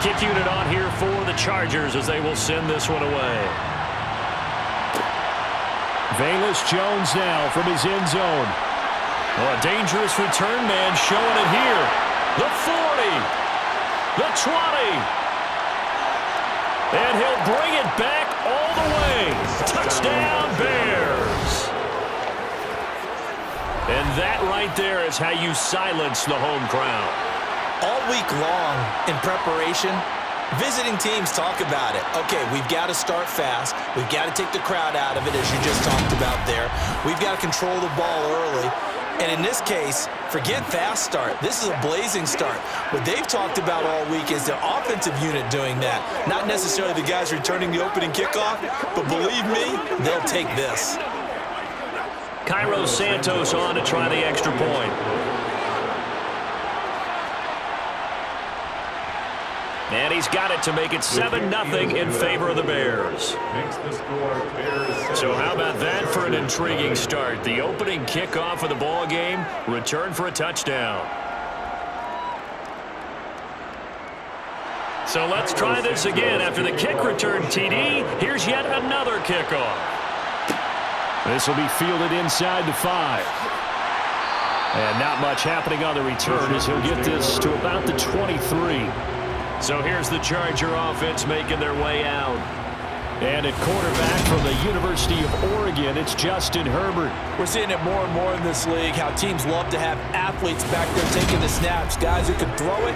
kick unit on here for the Chargers as they will send this one away. Velus Jones now from his end zone. Well, a dangerous return man showing it here. The 40. The 20. And he'll bring it back all the way. Touchdown, Bears. And that right there is how you silence the home crowd. All week long in preparation, visiting teams talk about it. Okay, we've got to start fast. We've got to take the crowd out of it, as you just talked about there. We've got to control the ball early. And in this case, forget fast start. This is a blazing start. What they've talked about all week is the offensive unit doing that. Not necessarily the guys returning the opening kickoff, but believe me, they'll take this. Cairo Santos on to try the extra point. And he's got it to make it 7-0 in favor of the Bears. So how about that for an intriguing start? The opening kickoff of the ball game, return for a touchdown. So let's try this again. After the kick return TD, here's yet another kickoff. This will be fielded inside the 5. And not much happening on the return as he'll get this to about the 23. So here's the Charger offense making their way out. And at quarterback from the University of Oregon, it's Justin Herbert. We're seeing it more and more in this league, how teams love to have athletes back there taking the snaps, guys who can throw it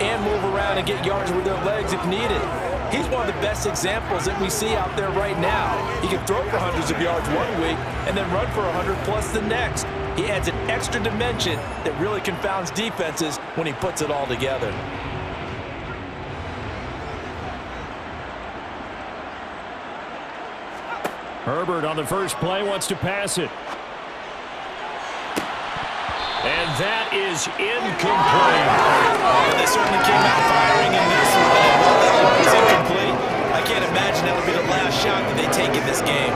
and move around and get yards with their legs if needed. He's one of the best examples that we see out there right now. He can throw for hundreds of yards one week and then run for 100+ the next. He adds an extra dimension that really confounds defenses when he puts it all together. Herbert on the first play wants to pass it. And that is incomplete. Oh, they certainly came out firing in this one. And while that one was incomplete, I can't imagine that'll be the last shot that they take in this game.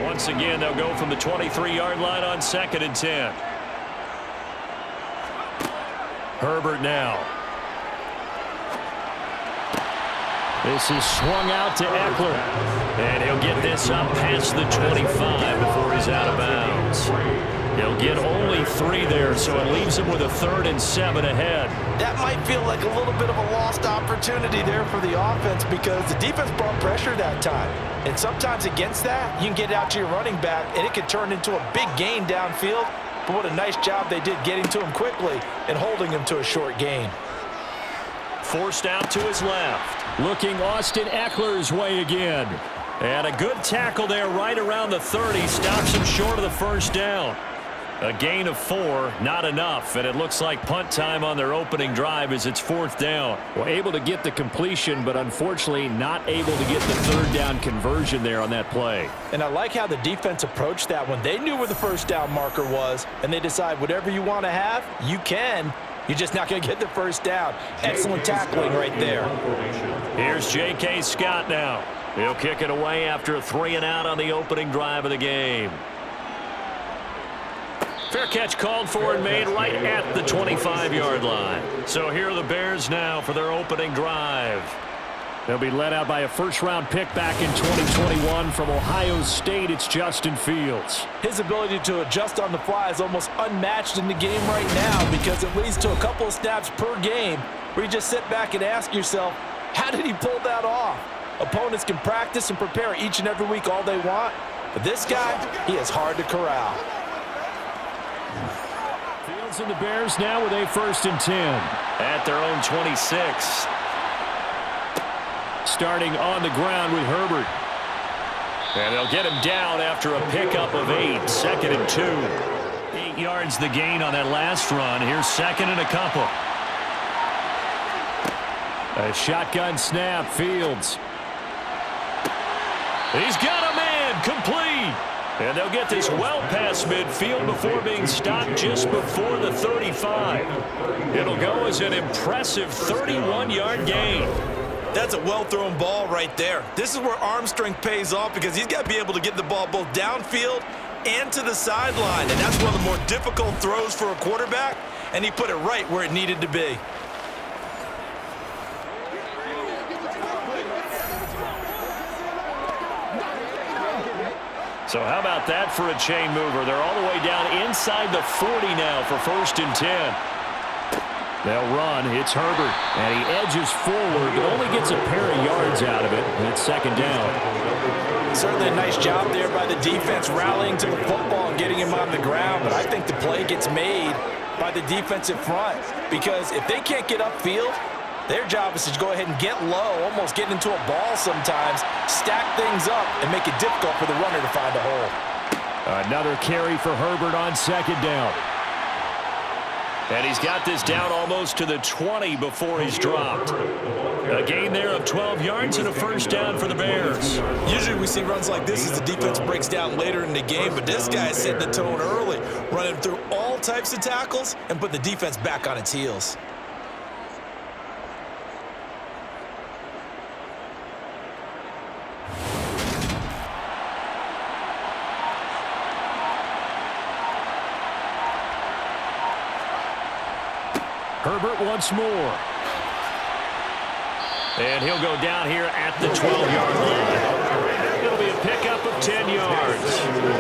Once again, they'll go from the 23-yard line on 2nd and 10. Herbert now. This is swung out to Eckler. And he'll get this up past the 25 before he's out of bounds. He'll get only 3 there, so it leaves him with a 3rd and 7 ahead. That might feel like a little bit of a lost opportunity there for the offense because the defense brought pressure that time. And sometimes against that, you can get out to your running back, and it can turn into a big gain downfield. But what a nice job they did getting to him quickly and holding him to a short gain. Forced out to his left. Looking Austin Eckler's way again. And a good tackle there right around the 30. Stops him short of the first down. A gain of 4, not enough. And it looks like punt time on their opening drive as it's 4th down. Well, able to get the completion, but unfortunately not able to get the 3rd down conversion there on that play. And I like how the defense approached that when they knew where the first down marker was, and they decide whatever you want to have, you can. You're just not going to get the first down. Excellent tackling right there. Here's J.K. Scott now. He'll kick it away after a 3-and-out on the opening drive of the game. Fair catch called for and made right at the 25-yard line. So here are the Bears now for their opening drive. They'll be led out by a first-round pick back in 2021 from Ohio State. It's Justin Fields. His ability to adjust on the fly is almost unmatched in the game right now because it leads to a couple of snaps per game where you just sit back and ask yourself, how did he pull that off? Opponents can practice and prepare each and every week all they want, but this guy, he is hard to corral. Fields and the Bears now with a 1st and 10. At their own 26. Starting on the ground with Herbert. And they'll get him down after a pickup of 8. 2nd and 2. 8 yards the gain on that last run. Here's 2nd and a couple. A shotgun snap, Fields. He's got a man, complete. And they'll get this well past midfield before being stopped just before the 35. It'll go as an impressive 31-yard gain. That's a well-thrown ball right there. This is where arm strength pays off because he's got to be able to get the ball both downfield and to the sideline. And that's one of the more difficult throws for a quarterback, and he put it right where it needed to be. So how about that for a chain mover? They're all the way down inside the 40 now for 1st and 10. They'll run. It's Herbert. And he edges forward, but only gets a pair of yards out of it. And it's 2nd down. Certainly a nice job there by the defense rallying to the football and getting him on the ground. But I think the play gets made by the defensive front. Because if they can't get upfield, their job is to go ahead and get low, almost get into a ball sometimes, stack things up, and make it difficult for the runner to find a hole. Another carry for Herbert on 2nd down. And he's got this down almost to the 20 before he's dropped. A gain there of 12 yards and a 1st down for the Bears. Usually we see runs like this as the defense breaks down later in the game, but this guy is setting the tone early, running through all types of tackles and put the defense back on its heels. Herbert once more. And he'll go down here at the 12-yard line. It'll be a pickup of 10 yards.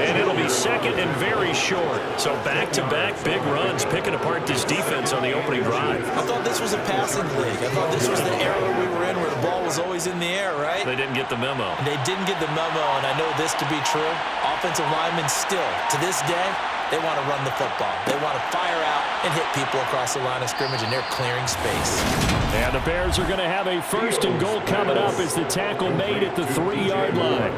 And it'll be 2nd and very short. So back-to-back big runs picking apart this defense on the opening drive. I thought this was a passing league. I thought this was the era we were in where the ball was always in the air, right? They didn't get the memo. They didn't get the memo, and I know this to be true. Offensive linemen still, to this day, they want to run the football. They want to fire out and hit people across the line of scrimmage, and they're clearing space. And the Bears are going to have a 1st and goal coming up as the tackle made at the 3-yard line.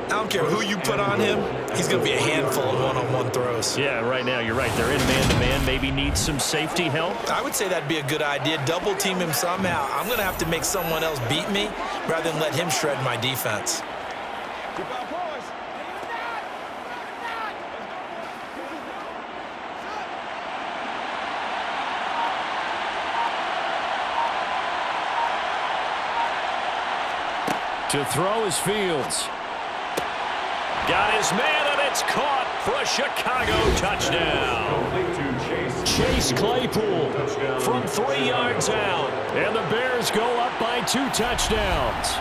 I don't care who you put on him, he's going to be a handful of one-on-one throws. Yeah, right now you're right. They're in man-to-man. Maybe need some safety help. I would say that'd be a good idea. Double team him somehow. I'm going to have to make someone else beat me rather than let him shred my defense. To throw is Fields. Got his man, and it's caught for a Chicago touchdown. Chase Claypool from 3 yards out. And the Bears go up by 2 touchdowns.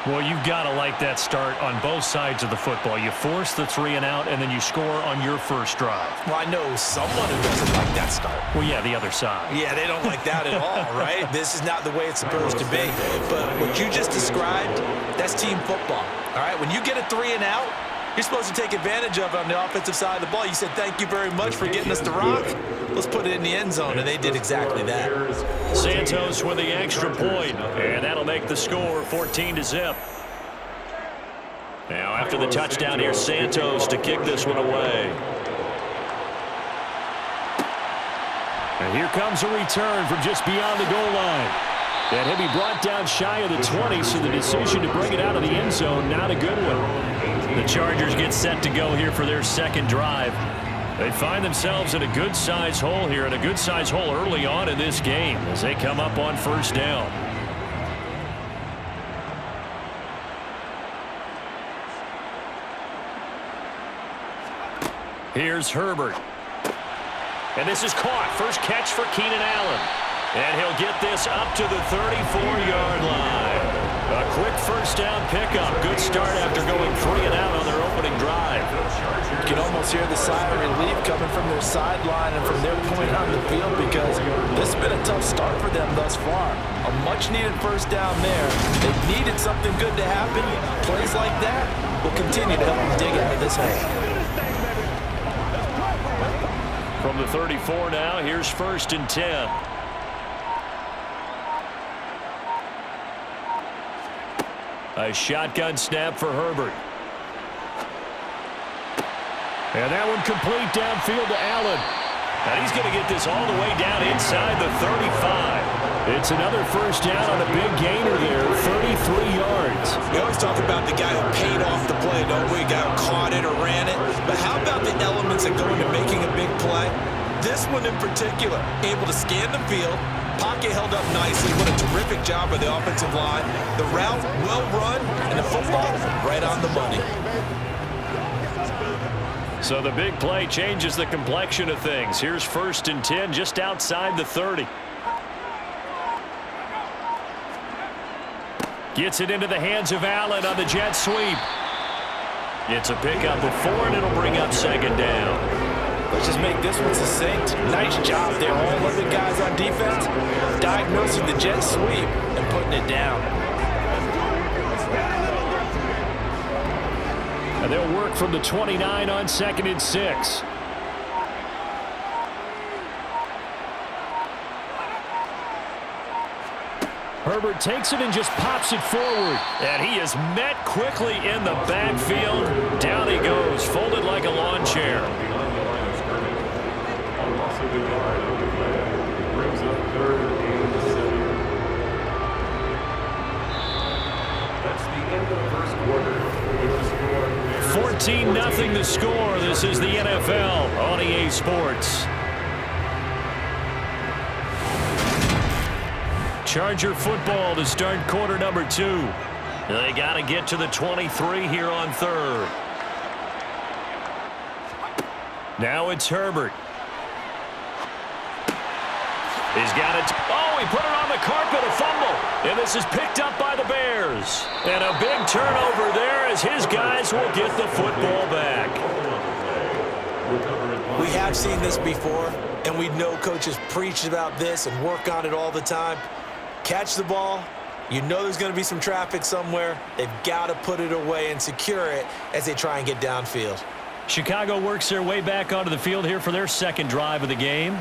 Well, you've got to like that start on both sides of the football. You force the 3 and out, and then you score on your first drive. Well, I know someone who doesn't like that start. Well, yeah, the other side. Yeah, they don't like that at all, right? This is not the way it's supposed to be. But what you just described, that's team football, all right? When you get a 3 and out, you're supposed to take advantage of it on the offensive side of the ball. You said, thank you very much for getting us the rock. Let's put it in the end zone, and they did exactly that. Santos with the extra point, and that'll make the score 14-0. Now, after the touchdown, here's Santos to kick this one away. And here comes a return from just beyond the goal line. And he'll be brought down shy of the 20, so the decision to bring it out of the end zone, not a good one. The Chargers get set to go here for their 2nd drive. They find themselves in a good-sized hole here, and a good-sized hole early on in this game as they come up on 1st down. Here's Herbert. And this is caught. First catch for Keenan Allen. And he'll get this up to the 34-yard line. A quick 1st down pickup. Good start after going 3 and out on their opening drive. You can almost hear the sigh of relief coming from their sideline and from their point on the field because this has been a tough start for them thus far. A much-needed 1st down there. They needed something good to happen. Plays like that will continue to help them dig out of this hole. From the 34 now, here's 1st and 10. A shotgun snap for Herbert. And that one complete downfield to Allen. And he's going to get this all the way down inside the 35. It's another 1st down on a big gainer there, 33 yards. We always talk about the guy who paid off the play, don't we? Guy who caught it or ran it. But how about the elements that go into making a big play? This one in particular, able to scan the field, pocket held up nicely. What a terrific job by the offensive line. The route, well run, and the football, right on the money. So the big play changes the complexion of things. Here's 1st and 10 just outside the 30. Gets it into the hands of Allen on the jet sweep. It's a pickup of 4, and it'll bring up second down. Let's just make this one succinct. Nice job there. All 11 guys on defense diagnosing the jet sweep and putting it down. And they'll work from the 29 on 2nd and 6. Herbert takes it and just pops it forward. And he is met quickly in the backfield. Down he goes, folded like a lawn chair. That's the end of the first quarter. 14-0 the score. This is the NFL on EA Sports. Charger football to start quarter number 2. They got to get to the 23 here on 3rd. Now it's Herbert. He's got it. Oh, he put it on the carpet, a fumble. And this is picked up by the Bears. And a big turnover there as his guys will get the football back. We have seen this before, and we know coaches preach about this and work on it all the time. Catch the ball. You know there's going to be some traffic somewhere. They've got to put it away and secure it as they try and get downfield. Chicago works their way back onto the field here for their second drive of the game.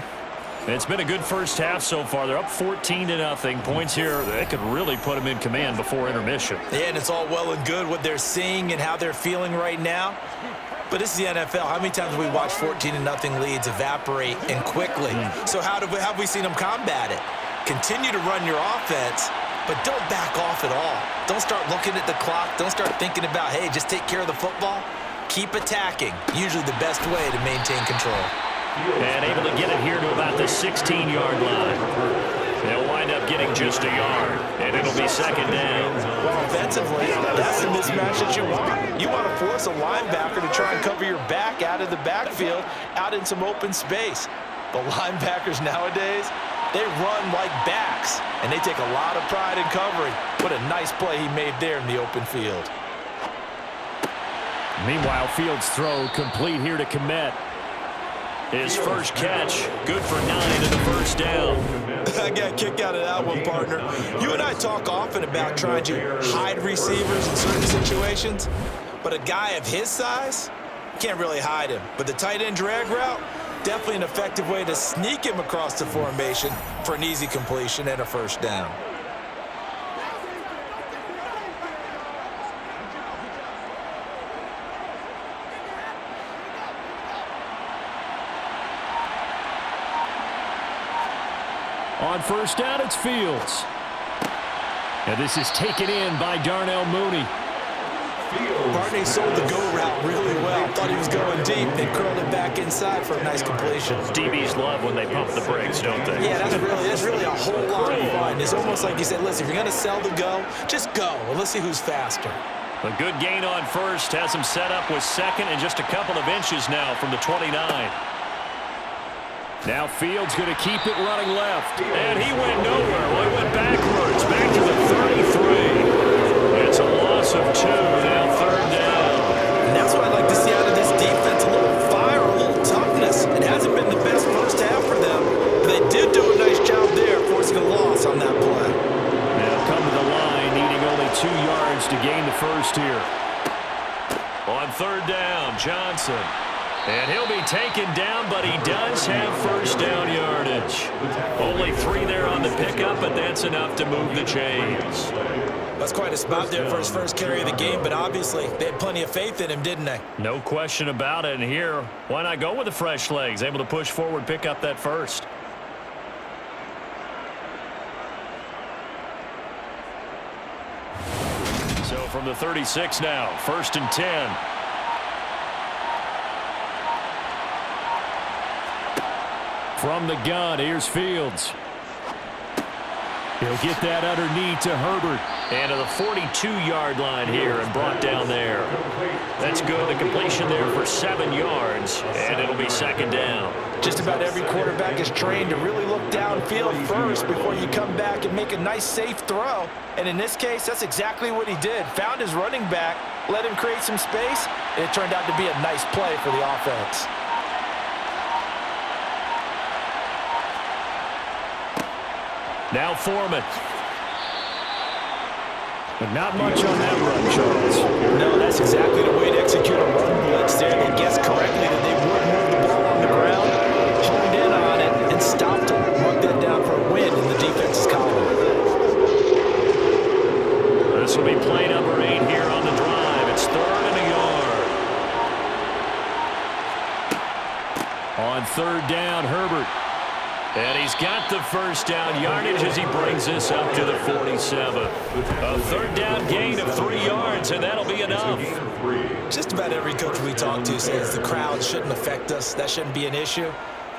It's been a good first half so far. They're up 14-0. Points here, they could really put them in command before intermission. Yeah, and it's all well and good what they're seeing and how they're feeling right now. But this is the NFL. How many times have we watched 14-0 leads evaporate and quickly? So how have we seen them combat it? Continue to run your offense, but don't back off at all. Don't start looking at the clock. Don't start thinking about, hey, just take care of the football. Keep attacking. Usually the best way to maintain control. And able to get it here to about the 16-yard line. They'll wind up getting just a yard, and it'll be second down. Well, offensively, that's the mismatch that you want. You want to force a linebacker to try and cover your back out of the backfield, out in some open space. But linebackers nowadays, they run like backs, and they take a lot of pride in covering. What a nice play he made there in the open field. Meanwhile, Fields' throw complete here to Kmet. His first catch, good for 9 in the first down. I got a kick out of that one, partner. You and I talk often about trying to hide receivers in certain situations, but a guy of his size, can't really hide him. But the tight end drag route, definitely an effective way to sneak him across the formation for an easy completion and a first down. On first down, it's Fields. And this is taken in by Darnell Mooney. Barney sold the go route really well. Thought he was going deep. They curled it back inside for a nice completion. DBs love when they pump the brakes, don't they? Yeah, that's really a whole lot of fun. It's almost like you said, listen, if you're going to sell the go, just go. Well, let's see who's faster. A good gain on first has him set up with second and just a couple of inches now from the 29. Now Fields going to keep it running left. And he went nowhere. Well, he went backwards, back to the 33. It's a loss of 2, now third down. And that's what I like to see out of this defense, a little fire, a little toughness. It hasn't been the best first half for them, but they did do a nice job there, forcing a loss on that play. Now come to the line, needing only 2 yards to gain the first here. On third down, Johnson. And he'll be taken down, but he does have first down yardage. Only 3 there on the pickup, but that's enough to move the chains. That's quite a spot there for his first carry of the game, but obviously they had plenty of faith in him, didn't they? No question about it. And here, why not go with the fresh legs? Able to push forward, pick up that first. So from the 36 now, first and 10. From the gun, here's Fields. He'll get that underneath to Herbert. And to the 42-yard line here and brought down there. That's good. The completion there for 7 yards, and it'll be second down. Just about every quarterback is trained to really look downfield first before you come back and make a nice, safe throw. And in this case, that's exactly what he did. Found his running back, let him create some space, and it turned out to be a nice play for the offense. Now Foreman. But not much on that run, Charles. No, that's exactly the way to execute a run blitz there. They guessed correctly that they would move the ball on the ground, honed in on it, and stopped them. Marked that down for a win in the defense's column. This will be play number 8 here on the drive. It's 3rd and a yard. On 3rd down, Herbert. And he's got the first down yardage as he brings this up to the 47. A 3rd down gain of 3 yards, and that'll be enough. Just about every coach we talk to says the crowd shouldn't affect us. That shouldn't be an issue.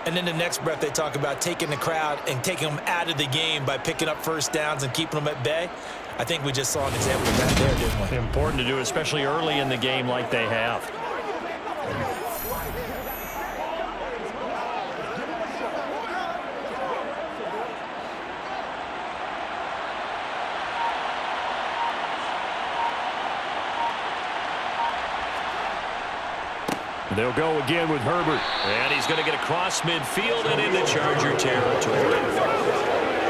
And then the next breath they talk about taking the crowd and taking them out of the game by picking up first downs and keeping them at bay. I think we just saw an example of that there, didn't we? Important to do, especially early in the game like they have. They'll go again with Herbert. And he's going to get across midfield and into Charger territory.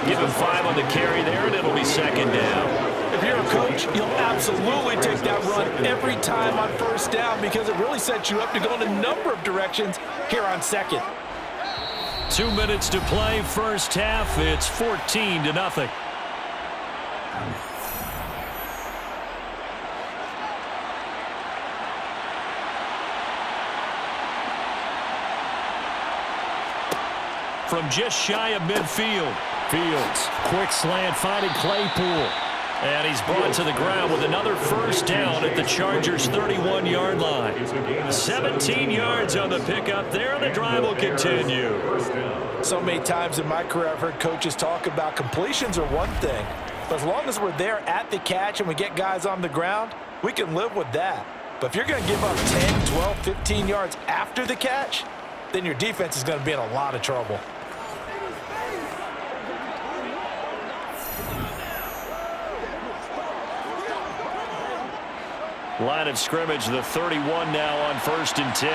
Give him 5 on the carry there, and it'll be second down. If you're a coach, you'll absolutely take that run every time on first down because it really sets you up to go in a number of directions here on second. 2 minutes to play, first half. It's 14-0. From just shy of midfield. Fields, quick slant, finding Claypool. And he's brought to the ground with another first down at the Chargers' 31-yard line. 17 yards on the pickup there, and the drive will continue. So many times in my career, I've heard coaches talk about completions are one thing. But as long as we're there at the catch and we get guys on the ground, we can live with that. But if you're going to give up 10, 12, 15 yards after the catch, then your defense is going to be in a lot of trouble. Line of scrimmage, the 31 now on 1st and 10.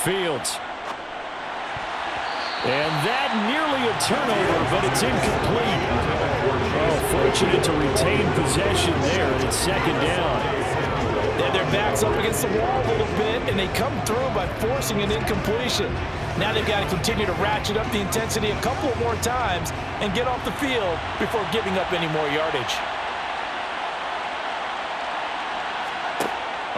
Fields. And that nearly a turnover, but it's incomplete. Oh, fortunate to retain possession there. It's second down. They their backs up against the wall a little bit, and they come through by forcing an incompletion. Now they've got to continue to ratchet up the intensity a couple more times and get off the field before giving up any more yardage.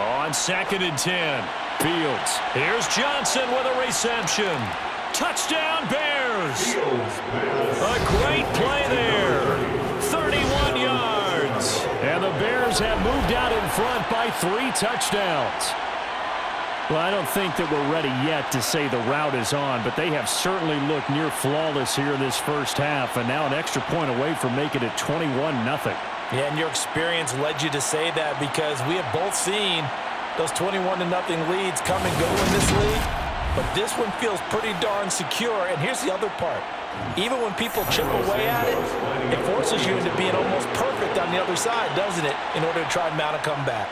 On 2nd and 10, Fields. Here's Johnson with a reception. Touchdown, Bears. A great play there. 31 yards. And the Bears have moved out in front by 3 touchdowns. Well, I don't think that we're ready yet to say the route is on, but they have certainly looked near flawless here in this first half, and now an extra point away from making it 21-0. Yeah, and your experience led you to say that because we have both seen those 21-0 leads come and go in this league. But this one feels pretty darn secure. And here's the other part. Even when people chip away at it, it forces you into being almost perfect on the other side, doesn't it, in order to try and mount a comeback.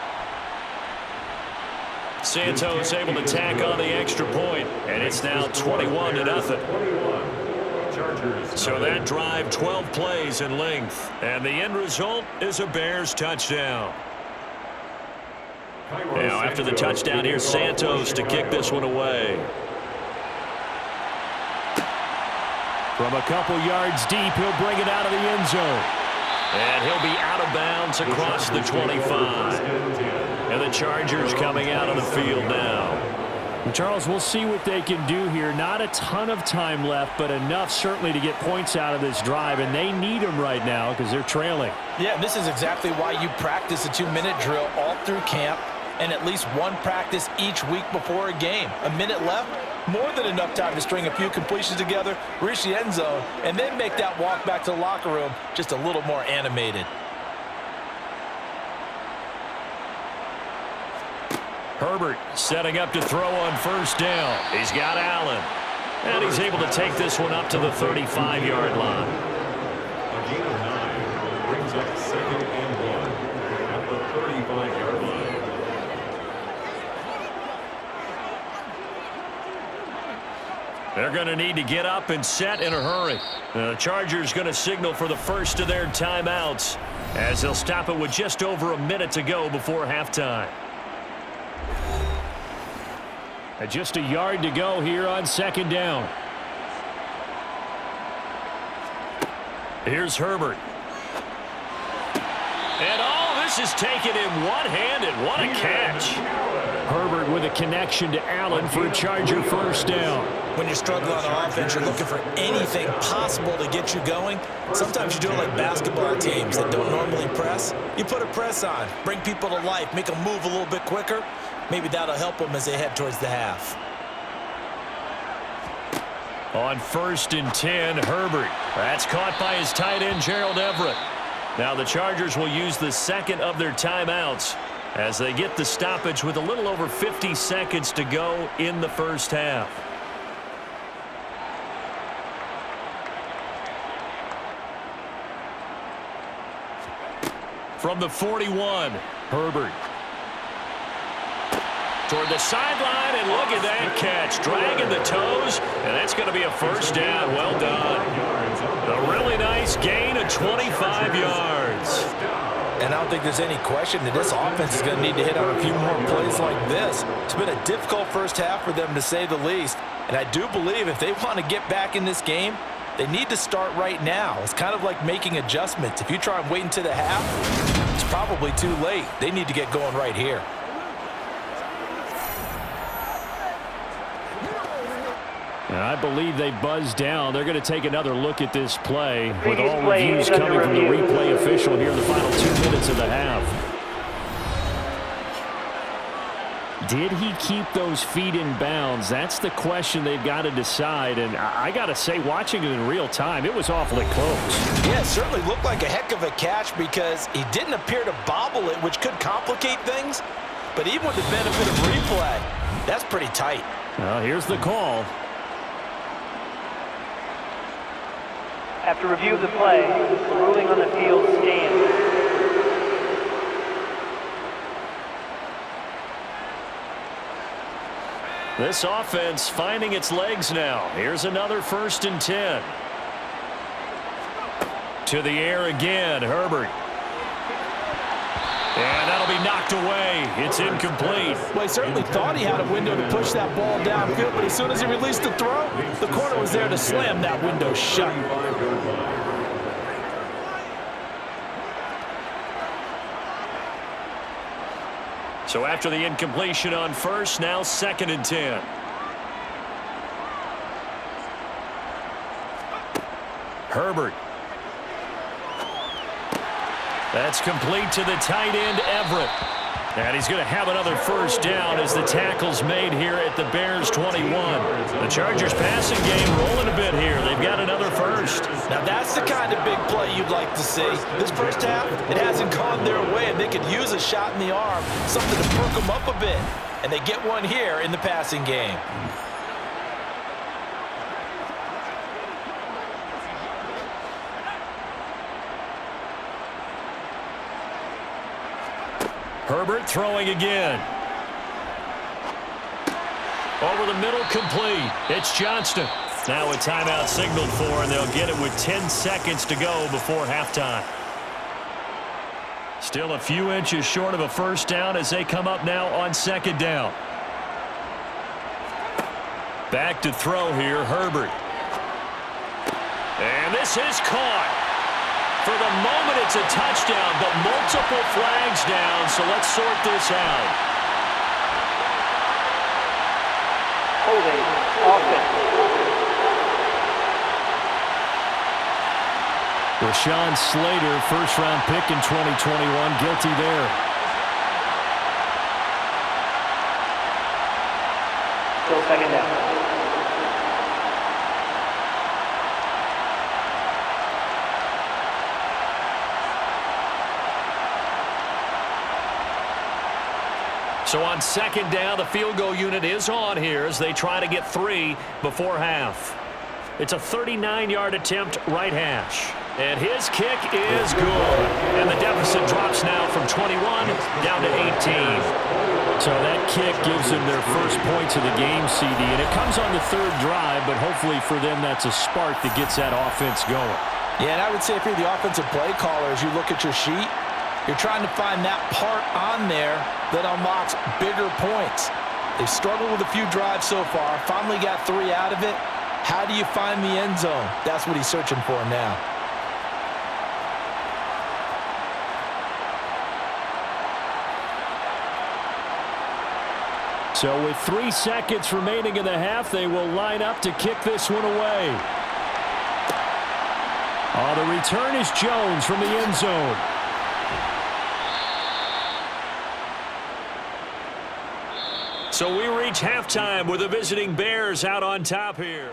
Santos able to tack on the extra point, and it's now 21-0. So that drive, 12 plays in length, and the end result is a Bears touchdown. Now after the touchdown, here's Santos to kick this one away. From a couple yards deep, he'll bring it out of the end zone. And he'll be out of bounds across the 25. And the Chargers coming out on the field now. And Charles, we'll see what they can do here. Not a ton of time left, but enough certainly to get points out of this drive, and they need them right now because they're trailing. Yeah, and this is exactly why you practice a 2-minute drill all through camp and at least one practice each week before a game. A minute left, More than enough time to string a few completions together, reach the end zone, and then make that walk back to the locker room just a little more animated. Herbert setting up to throw on first down. He's got Allen. And he's able to take this one up to the 35-yard line. A gain of 9 brings up 2nd and 1 at the 35-yard line. They're going to need to get up and set in a hurry. The Chargers going to signal for the first of their timeouts as they'll stop it with just over a minute to go before halftime. Just a yard to go here on 2nd down. Here's Herbert. And this is taken in one-handed. What a catch. Herbert with a connection to Allen for a Charger first down. When you're struggling on offense, you're looking for anything possible to get you going. Sometimes you do it like basketball teams that don't normally press. You put a press on, bring people to life, make them move a little bit quicker. Maybe that'll help them as they head towards the half. On 1st and 10, Herbert. That's caught by his tight end, Gerald Everett. Now the Chargers will use the second of their timeouts as they get the stoppage with a little over 50 seconds to go in the first half. From the 41, Herbert. Toward the sideline, and look at that catch. Dragging the toes, and that's going to be a first down. Well done. A really nice gain of 25 yards. And I don't think there's any question that this offense is going to need to hit on a few more plays like this. It's been a difficult first half for them, to say the least. And I do believe if they want to get back in this game, they need to start right now. It's kind of like making adjustments. If you try and wait until the half, it's probably too late. They need to get going right here. And I believe they buzzed down. They're going to take another look at this play with all reviews coming from the replay official here in the final 2 minutes of the half. Did he keep those feet in bounds? That's the question they've got to decide. And I got to say, watching it in real time, it was awfully close. Yeah, it certainly looked like a heck of a catch because he didn't appear to bobble it, which could complicate things. But even with the benefit of replay, that's pretty tight. Well, here's the call. After review of the play, the ruling on the field stands. This offense finding its legs now. Here's another 1st and 10. To the air again, Herbert. And that'll be knocked away. It's incomplete. Well, he certainly thought he had a window to push that ball downfield, but as soon as he released the throw, the corner was there to slam that window shut. So after the incompletion on 1st, now 2nd and 10. Herbert. That's complete to the tight end, Everett. And he's going to have another first down as the tackle's made here at the Bears 21. The Chargers passing game rolling a bit here. They've got another first. Now that's the kind of big play you'd like to see. This first half, it hasn't gone their way, and they could use a shot in the arm, something to perk them up a bit. And they get one here in the passing game. Herbert throwing again. Over the middle, complete. It's Johnston. Now a timeout signaled for, and they'll get it with 10 seconds to go before halftime. Still a few inches short of a first down as they come up now on 2nd down. Back to throw here, Herbert. And this is caught. For the moment, it's a touchdown, but multiple flags down, so let's sort this out. Holding, offense. Rashawn Slater, first-round pick in 2021, guilty there. Still 2nd down. So on second down, the field goal unit is on here as they try to get 3 before half. It's a 39-yard attempt, right hash. And his kick is good. And the deficit drops now from 21 down to 18. So that kick gives them their first points of the game, CD. And it comes on the third drive, but hopefully for them that's a spark that gets that offense going. Yeah, and I would say if you're the offensive play caller, as you look at your sheet, you're trying to find that part on there that unlocks bigger points. They've struggled with a few drives so far, finally got 3 out of it. How do you find the end zone? That's what he's searching for now. So with 3 seconds remaining in the half, they will line up to kick this one away. Oh, the return is Jones from the end zone. So we reach halftime with the visiting Bears out on top here.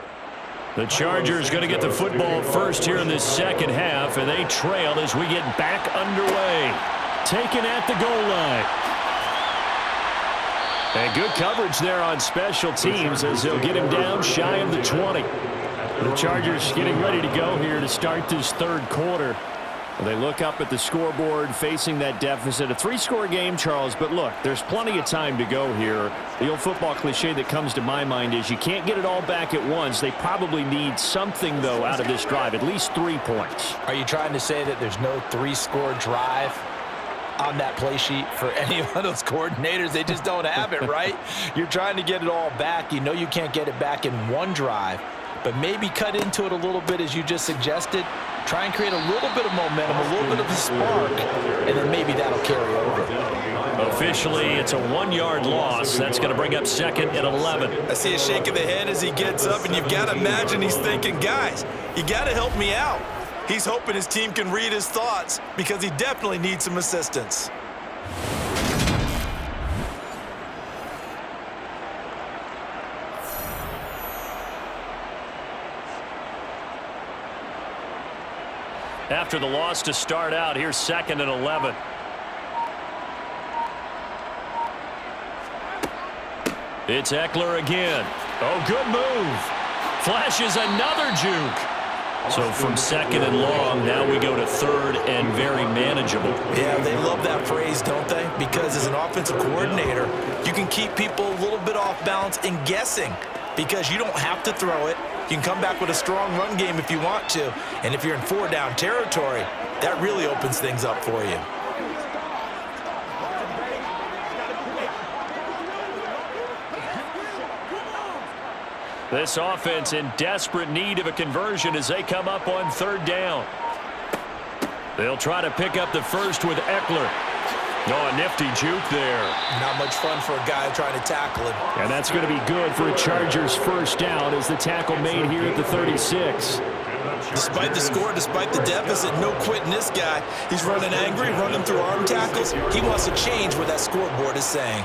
The Chargers going to get the football first here in this second half, and they trail as we get back underway. Taken at the goal line. And good coverage there on special teams as they'll get him down shy of the 20. The Chargers getting ready to go here to start this third quarter. They look up at the scoreboard facing that deficit. A 3-score game, Charles, but look, there's plenty of time to go here. The old football cliche that comes to my mind is you can't get it all back at once. They probably need something, though, out of this drive, at least 3 points. Are you trying to say that there's no 3-score drive on that play sheet for any of those coordinators? They just don't have it, right? You're trying to get it all back. You know you can't get it back in one drive, but maybe cut into it a little bit as you just suggested. Try and create a little bit of momentum, a little bit of a spark, and then maybe that'll carry over. Officially, it's a 1-yard loss. That's going to bring up second and 11. I see a shake of the head as he gets up, and you've got to imagine he's thinking, guys, you got to help me out. He's hoping his team can read his thoughts because he definitely needs some assistance. After the loss to start out, here's second and 11. It's Eckler again. Oh, good move. Flashes another juke. So from second and long, now we go to third and very manageable. Yeah, they love that phrase, don't they? Because as an offensive coordinator, you can keep people a little bit off balance and guessing because you don't have to throw it. You can come back with a strong run game if you want to. And if you're in 4-down territory, that really opens things up for you. This offense in desperate need of a conversion as they come up on third down. They'll try to pick up the first with Eckler. Oh, a nifty juke there. Not much fun for a guy trying to tackle him. And that's going to be good for a Chargers first down as the tackle made here at the 36. Despite the score, despite the deficit, no quitting this guy. He's running angry, running through arm tackles. He wants to change what that scoreboard is saying.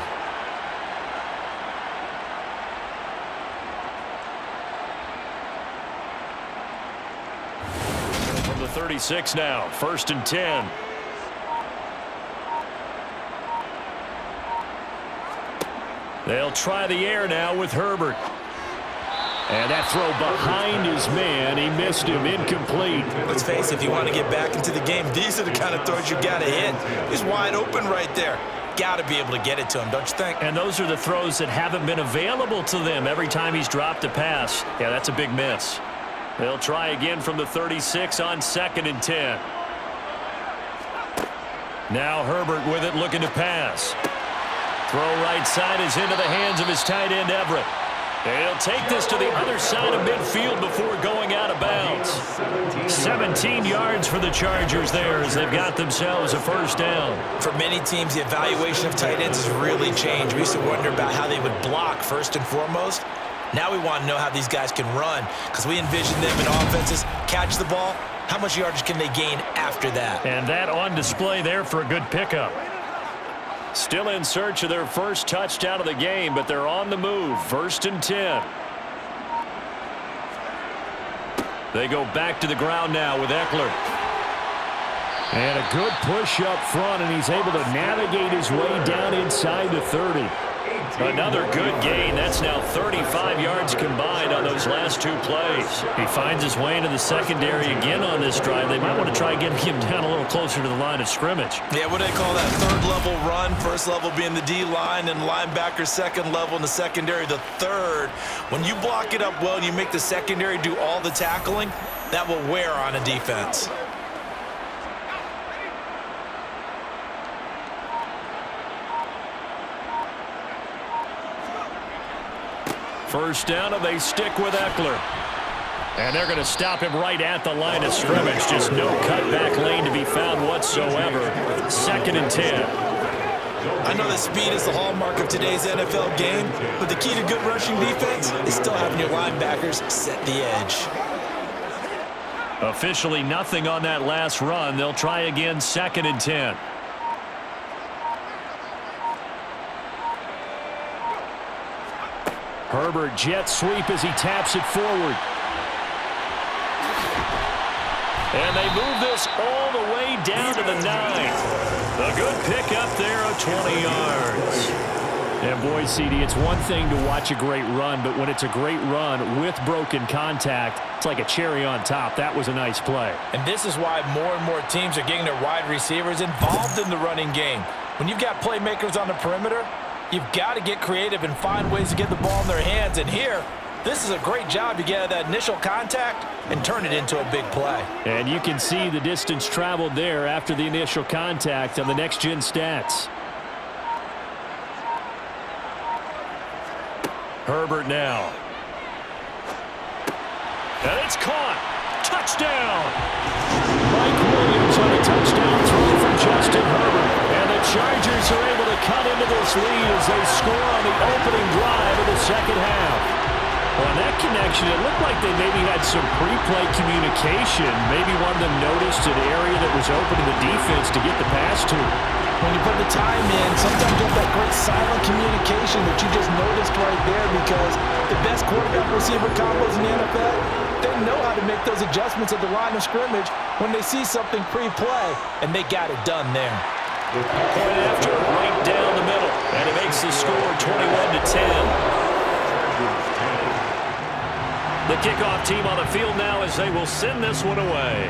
From the 36 now, first and 10. They'll try the air now with Herbert. And that throw behind his man. He missed him. Incomplete. Let's face it, if you want to get back into the game, these are the kind of throws you got to hit. He's wide open right there. Got to be able to get it to him, don't you think? And those are the throws that haven't been available to them every time he's dropped a pass. Yeah, that's a big miss. They'll try again from the 36 on second and 10. Now Herbert with it, looking to pass. Throw right side is into the hands of his tight end, Everett. He'll take this to the other side of midfield before going out of bounds. 17 yards for the Chargers there as they've got themselves a first down. For many teams, the evaluation of tight ends has really changed. We used to wonder about how they would block first and foremost. Now we want to know how these guys can run because we envision them in offenses catch the ball. How much yardage can they gain after that? And that on display there for a good pickup. Still in search of their first touchdown of the game, but they're on the move. First and 10. They go back to the ground now with Eckler. And a good push up front, and he's able to navigate his way down inside the 30. Another good gain. That's now 35 yards combined on those last two plays. He finds his way into the secondary again on this drive. They might want to try getting him down a little closer to the line of scrimmage. Yeah, what do they call that? Third level run. First level being the D-line and linebacker. Second level in the secondary, the third. When you block it up well and you make the secondary do all the tackling, that will wear on a defense. First down, and they stick with Eckler. And they're going to stop him right at the line of scrimmage. Just no cutback lane to be found whatsoever. 2nd and 10. I know that speed is the hallmark of today's NFL game, but the key to good rushing defense is still having your linebackers set the edge. Officially nothing on that last run. They'll try again, 2nd and 10. Herbert jet sweep as he taps it forward. And they move this all the way down to the 9. A good pick up there of 20 yards. And boy, CD, it's one thing to watch a great run, but when it's a great run with broken contact, it's like a cherry on top. That was a nice play. And this is why more and more teams are getting their wide receivers involved in the running game. When you've got playmakers on the perimeter, you've got to get creative and find ways to get the ball in their hands. And here, this is a great job. You get out of that initial contact and turn it into a big play. And you can see the distance traveled there after the initial contact on the next-gen stats. Herbert now. And it's caught. Touchdown. Mike Williams on a touchdown throw from Justin Herbert. And the Chargers are able to cut into this lead as they score on the opening drive of the second half. On that connection, it looked like they maybe had some pre-play communication. Maybe one of them noticed an area that was open to the defense to get the pass to. When you put the time in, sometimes you have that great silent communication that you just noticed right there, because the best quarterback-receiver combos in the NFL, they know how to make those adjustments at the line of scrimmage when they see something pre-play, and they got it done there. Point after, right down the middle. And it makes the score 21-10. The kickoff team on the field now as they will send this one away.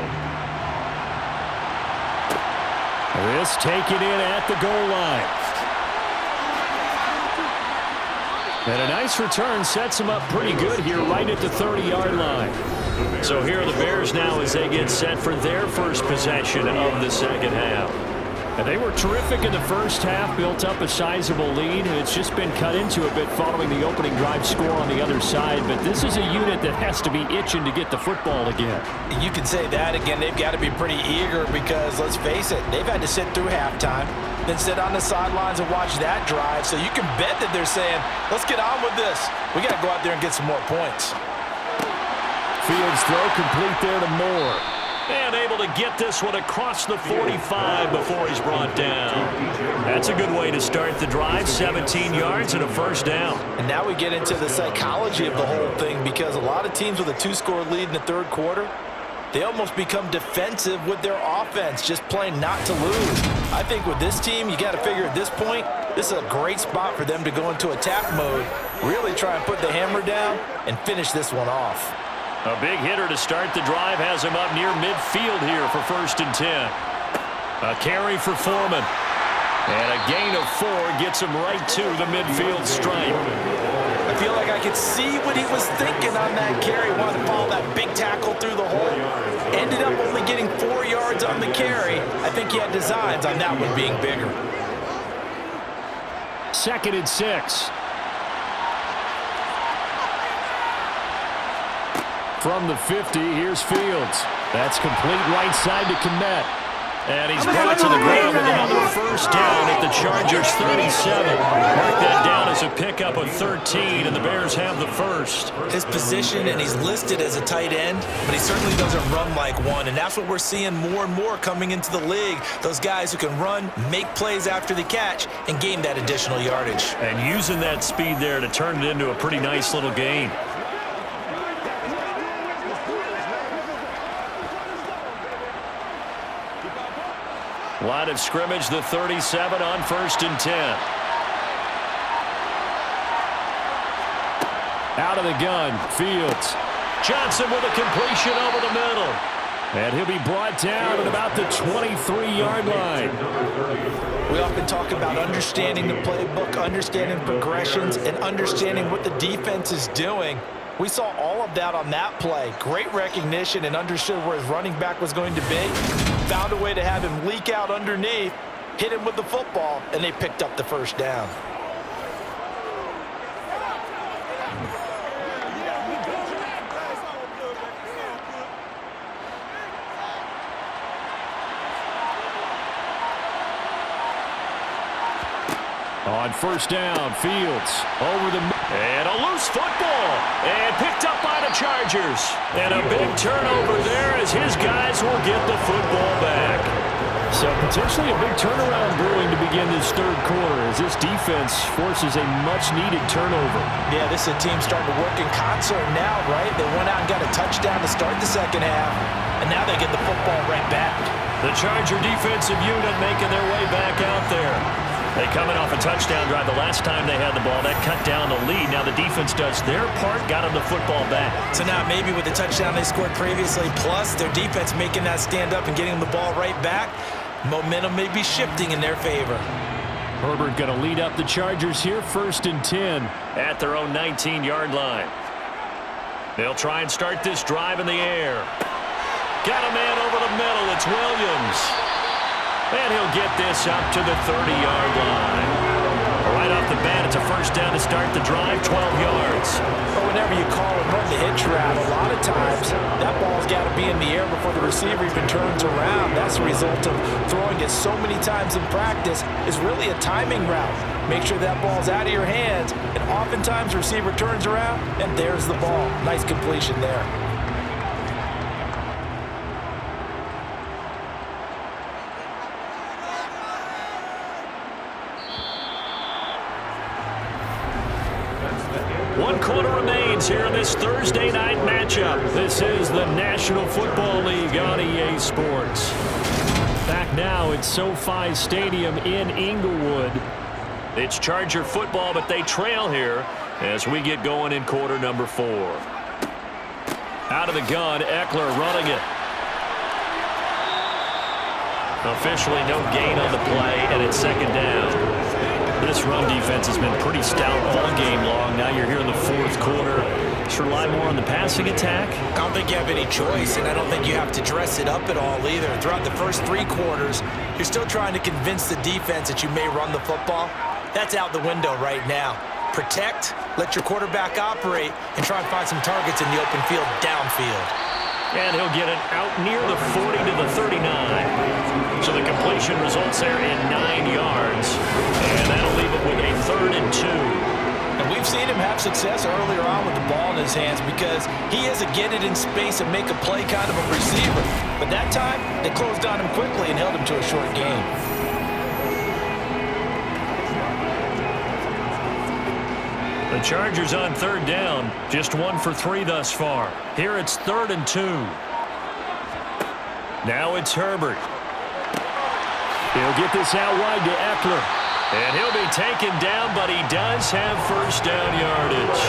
This taken in at the goal line. And a nice return sets them up pretty good here right at the 30-yard line. So here are the Bears now as they get set for their first possession of the second half. And they were terrific in the first half, built up a sizable lead, and it's just been cut into a bit following the opening drive score on the other side. But this is a unit that has to be itching to get the football again. You can say that again. They've got to be pretty eager because, let's face it, they've had to sit through halftime, then sit on the sidelines and watch that drive. So you can bet that they're saying, let's get on with this. We got to go out there and get some more points. Fields throw complete there to Moore. And able to get this one across the 45 before he's brought down. That's a good way to start the drive. 17 yards and a first down. And now we get into the psychology of the whole thing, because a lot of teams with a 2-score lead in the third quarter, they almost become defensive with their offense, just playing not to lose. I think with this team, you got to figure at this point, this is a great spot for them to go into attack mode, really try and put the hammer down and finish this one off. A big hitter to start the drive has him up near midfield here for 1st and 10. A carry for Foreman. And a gain of 4 gets him right to the midfield stripe. I feel like I could see what he was thinking on that carry. Wanted to follow that big tackle through the hole. Ended up only getting 4 yards on the carry. I think he had designs on that one being bigger. 2nd and 6. From the 50, here's Fields. That's complete right side to Kmet. And he's brought to the ground with another first down at the Chargers 37. Mark that down as a pickup of 13, and the Bears have the first. His position, and he's listed as a tight end, but he certainly doesn't run like one, and that's what we're seeing more and more coming into the league. Those guys who can run, make plays after the catch, and gain that additional yardage. And using that speed there to turn it into a pretty nice little gain. Line of scrimmage, the 37 on 1st and 10. Out of the gun, Fields. Johnson with a completion over the middle. And he'll be brought down at about the 23-yard line. We often talk about understanding the playbook, understanding progressions, and understanding what the defense is doing. We saw all of that on that play. Great recognition and understood where his running back was going to be. Found a way to have him leak out underneath, hit him with the football, and they picked up the first down. On 1st down, Fields over the middle. And a loose football. And picked up by the Chargers. And a big turnover there as his guys will get the football back. So potentially a big turnaround brewing to begin this third quarter as this defense forces a much-needed turnover. Yeah, this is a team starting to work in concert now, right? They went out and got a touchdown to start the second half, and now they get the football right back. The Charger defensive unit making their way back out there. They coming off a touchdown drive the last time they had the ball. That cut down the lead. Now the defense does their part, got them the football back. So now maybe with the touchdown they scored previously, plus their defense making that stand up and getting them the ball right back, momentum may be shifting in their favor. Herbert going to lead up the Chargers here, 1st and 10. At their own 19-yard line. They'll try and start this drive in the air. Got a man over the middle. It's Williams. And he'll get this up to the 30-yard line. Right off the bat, it's a first down to start the drive, 12 yards. But whenever you call and run the hitch route, a lot of times that ball's got to be in the air before the receiver even turns around. That's the result of throwing it so many times in practice is really a timing route. Make sure that ball's out of your hands, and oftentimes the receiver turns around, and there's the ball. Nice completion there. One quarter remains here in this Thursday night matchup. This is the National Football League on EA Sports. Back now at SoFi Stadium in Inglewood. It's Charger football, but they trail here as we get going in quarter number 4. Out of the gun, Eckler running it. Officially no gain on the play, and it's second down. This run defense has been pretty stout all game long. Now you're here in the fourth quarter. Just rely more on the passing attack. I don't think you have any choice, and I don't think you have to dress it up at all either. Throughout the first 3 quarters, you're still trying to convince the defense that you may run the football. That's out the window right now. Protect, let your quarterback operate, and try and find some targets in the open field downfield. And he'll get it out near the 40 to the 39. So the completion results there in 9 yards. And that'll leave it with a 3rd and 2. And we've seen him have success earlier on with the ball in his hands because he is a get it in space and make a play kind of a receiver. But that time, they closed on him quickly and held him to a short gain. The Chargers on 3rd down, just 1 for 3 thus far. Here it's 3rd and 2. Now it's Herbert. He'll get this out wide to Eckler. And he'll be taken down, but he does have first down yardage.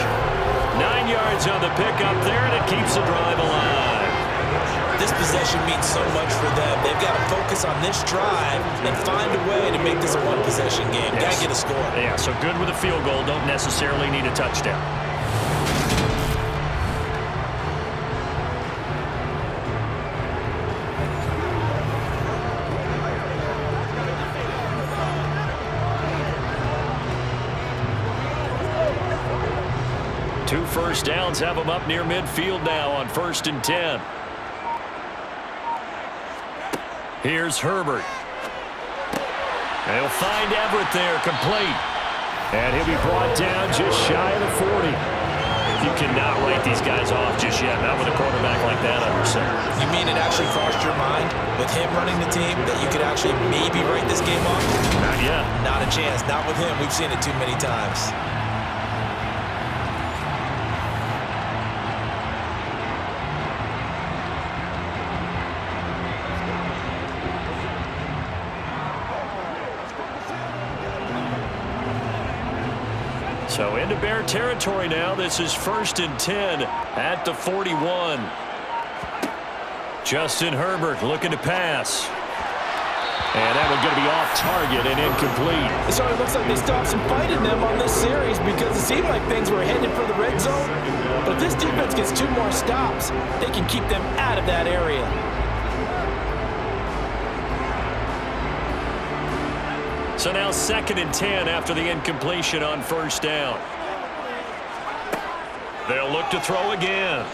9 yards on the pickup there, and it keeps the drive alive. This possession means so much for them. They've got to focus on this drive and find a way to make this a one-possession game. Yes. Got to get a score. Yeah, so good with a field goal. Don't necessarily need a touchdown. Two first downs have them up near midfield now on 1st and 10. Here's Herbert. They'll find Everett there, complete. And he'll be brought down just shy of the 40. You cannot write these guys off just yet, not with a quarterback like that under center. You mean it actually crossed your mind with him running the team that you could actually maybe write this game off? Not yet. Not a chance. Not with him. We've seen it too many times. So into Bear territory now. This is 1st and 10 at the 41. Justin Herbert looking to pass. And that one's going to be off target and incomplete. It sort of looks like they stopped some fight in them on this series because it seemed like things were headed for the red zone. But if this defense gets 2 more stops, they can keep them out of that area. So now 2nd and 10 after the incompletion on 1st down. They'll look to throw again.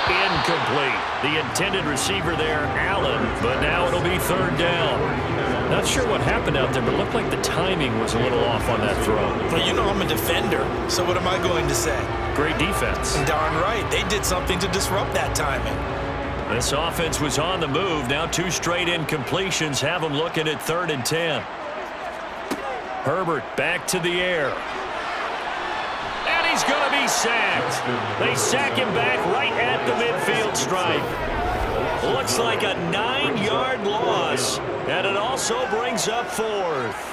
Incomplete. The intended receiver there, Allen, but now it'll be 3rd down. Not sure what happened out there, but it looked like the timing was a little off on that throw. Well, you know I'm a defender, so what am I going to say? Great defense. Darn right. They did something to disrupt that timing. This offense was on the move. Now 2 straight incompletions have them looking at 3rd and 10. Herbert back to the air. And he's going to be sacked. They sack him back right at the midfield stripe. Looks like a 9-yard loss, and it also brings up 4th.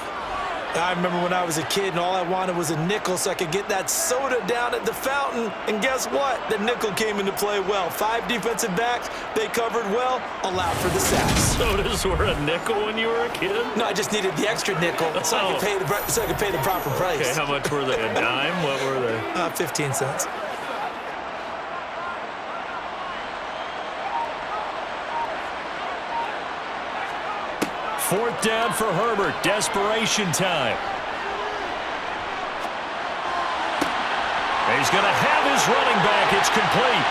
I remember when I was a kid and all I wanted was a nickel so I could get that soda down at the fountain. And guess what? The nickel came into play well. 5 defensive backs, they covered well, allowed for the sacks. Sodas were a nickel when you were a kid? No, I just needed the extra nickel so I could pay the proper price. Okay, how much were they? A dime? What were they? 15 cents. Fourth down for Herbert. Desperation time. He's going to have his running back. It's complete.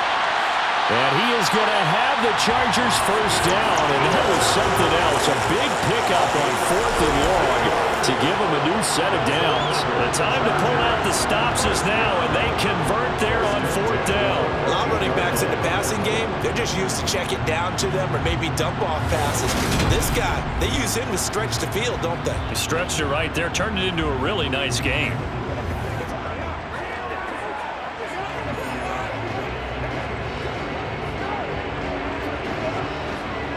And he is going to have the Chargers first down. And that was something else. A big pickup on 4th and long to give them a new set of downs. The time to pull out the stops is now, and they convert there on 4th down. A lot of running backs in the passing game, they're just used to check it down to them or maybe dump off passes. This guy, they use him to stretch the field, don't they? He stretched it right there, turned it into a really nice game.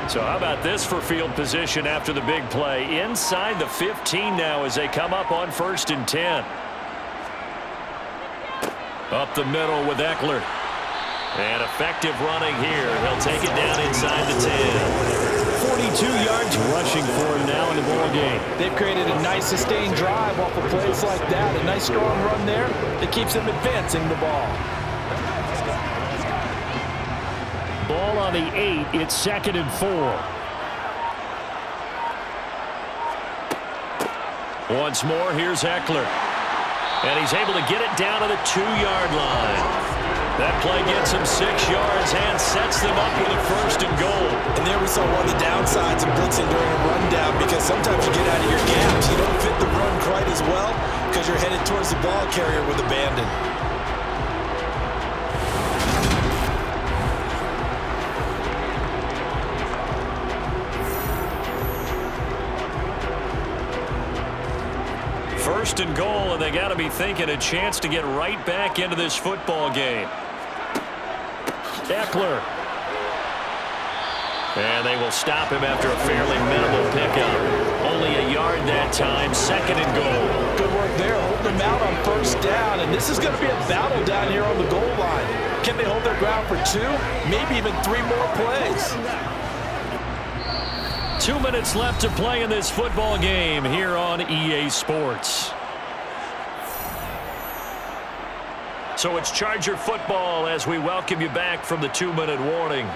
So how about this for field position after the big play? Inside the 15 now as they come up on 1st and 10. Up the middle with Eckler. And effective running here. He'll take it down inside the 10. 42 yards rushing for him now in the ball game. They've created a nice sustained drive off of plays like that. A nice strong run there that keeps them advancing the ball. Ball on the 8. It's 2nd and 4. Once more, here's Eckler. And he's able to get it down to the 2-yard line. That play gets him 6 yards and sets them up with a 1st and goal. And there we saw one of the downsides of blitzing during a rundown because sometimes you get out of your gaps. You don't fit the run quite as well because you're headed towards the ball carrier with abandon. First and goal, and they got to be thinking a chance to get right back into this football game. Eckler. And they will stop him after a fairly minimal pickup. Only a yard that time, 2nd and goal. Good work there, holding them out on 1st down, and this is going to be a battle down here on the goal line. Can they hold their ground for 2, maybe even 3 more plays? 2 minutes left to play in this football game here on EA Sports. So it's Charger football as we welcome you back from the 2-minute warning.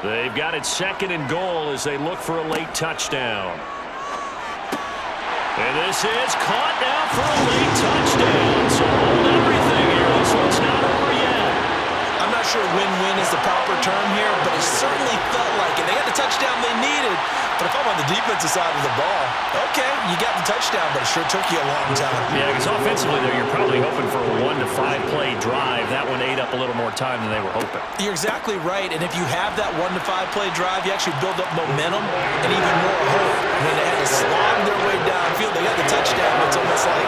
They've got it 2nd and goal as they look for a late touchdown. And this is caught now for a late touchdown. So hold everything here. This one's not over yet. I'm not sure win-win is the proper term here, but it certainly felt like it. They got the touchdown they needed, but if I'm on the defensive side of the ball, okay, you got the touchdown, but it sure took you a long time. Yeah, because offensively there, you're probably hoping for a 1 to 5 play drive. That one ate up a little more time than they were hoping. You're exactly right, and if you have that 1 to 5 play drive, you actually build up momentum and even more hope. I mean, they had to slog their way downfield. They got the touchdown, but it's almost like,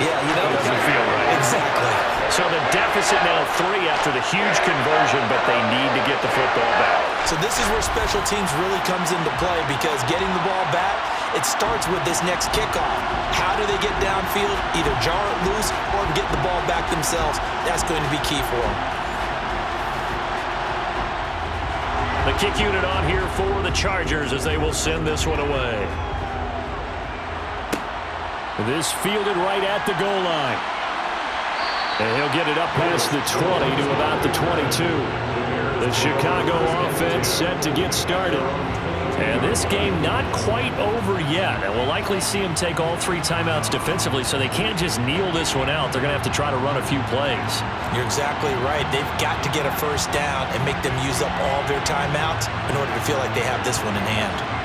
yeah, you know. Doesn't feel right. Exactly. So the deficit now 3 after the huge conversion, but they need to get the football back. So this is where special teams really comes into play because getting the ball back It starts with this next kickoff. How do they get downfield? Either jar it loose or get the ball back themselves. That's going to be key for them. The kick unit on here for the Chargers as they will send this one away. This fielded right at the goal line. And he'll get it up past the 20 to about the 22. The Chicago offense set to get started. And this game not quite over yet. And we'll likely see them take all 3 timeouts defensively, so they can't just kneel this one out. They're going to have to try to run a few plays. You're exactly right. They've got to get a first down and make them use up all their timeouts in order to feel like they have this one in hand.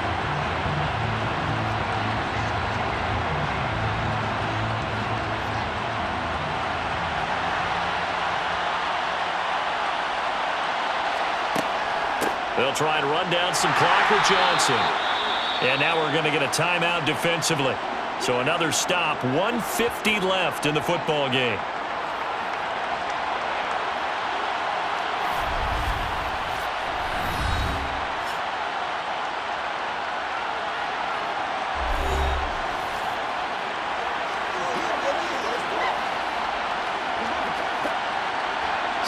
They'll try and run down some clock with Johnson. And now we're going to get a timeout defensively. So another stop, 1:50 left in the football game.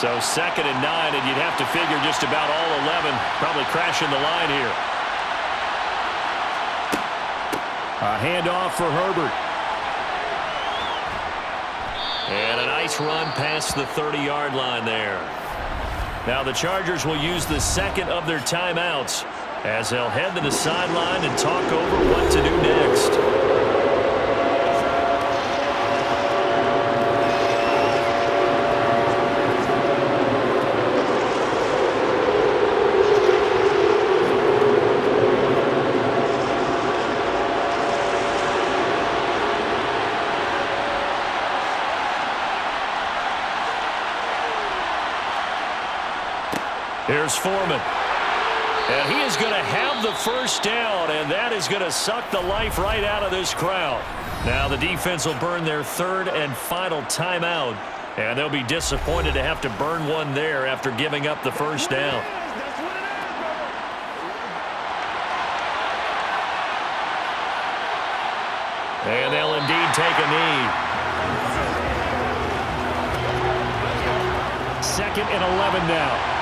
So 2nd and 9, and you'd have to figure just about all 11 probably crashing the line here. A handoff for Herbert. And a nice run past the 30-yard line there. Now the Chargers will use the second of their timeouts as they'll head to the sideline and talk over what to do next. Here's Foreman. And he is going to have the first down, and that is going to suck the life right out of this crowd. Now the defense will burn their 3rd and final timeout, and they'll be disappointed to have to burn one there after giving up the first down. And they'll indeed take a knee. 2nd and 11 now.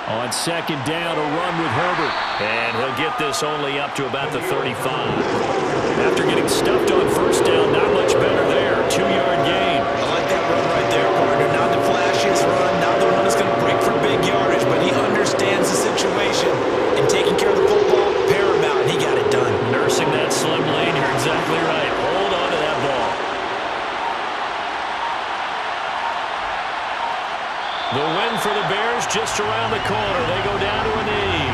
On 2nd down, a run with Herbert. And he'll get this only up to about the 35. After getting stuffed on first down, not much better there. 2-yard gain. I like that run right there, partner. Not the flashiest run, not the one that's going to break for big yardage, but he understands the situation. And taking care of the football, paramount, and he got it done. Nursing that slim lane, you're exactly right. Hold on to that ball. The win for the Bears just around the corner. They go down to a knee.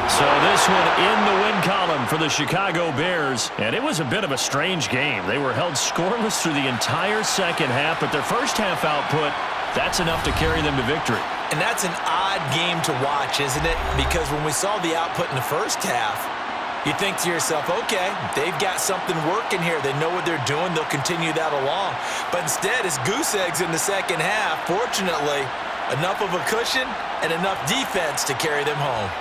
So this one in the win column for the Chicago Bears. And it was a bit of a strange game. They were held scoreless through the entire second half, but their first half output, that's enough to carry them to victory. And that's an odd game to watch, isn't it? Because when we saw the output in the first half, you think to yourself, okay, they've got something working here. They know what they're doing. They'll continue that along. But instead, it's goose eggs in the second half. Fortunately, enough of a cushion and enough defense to carry them home.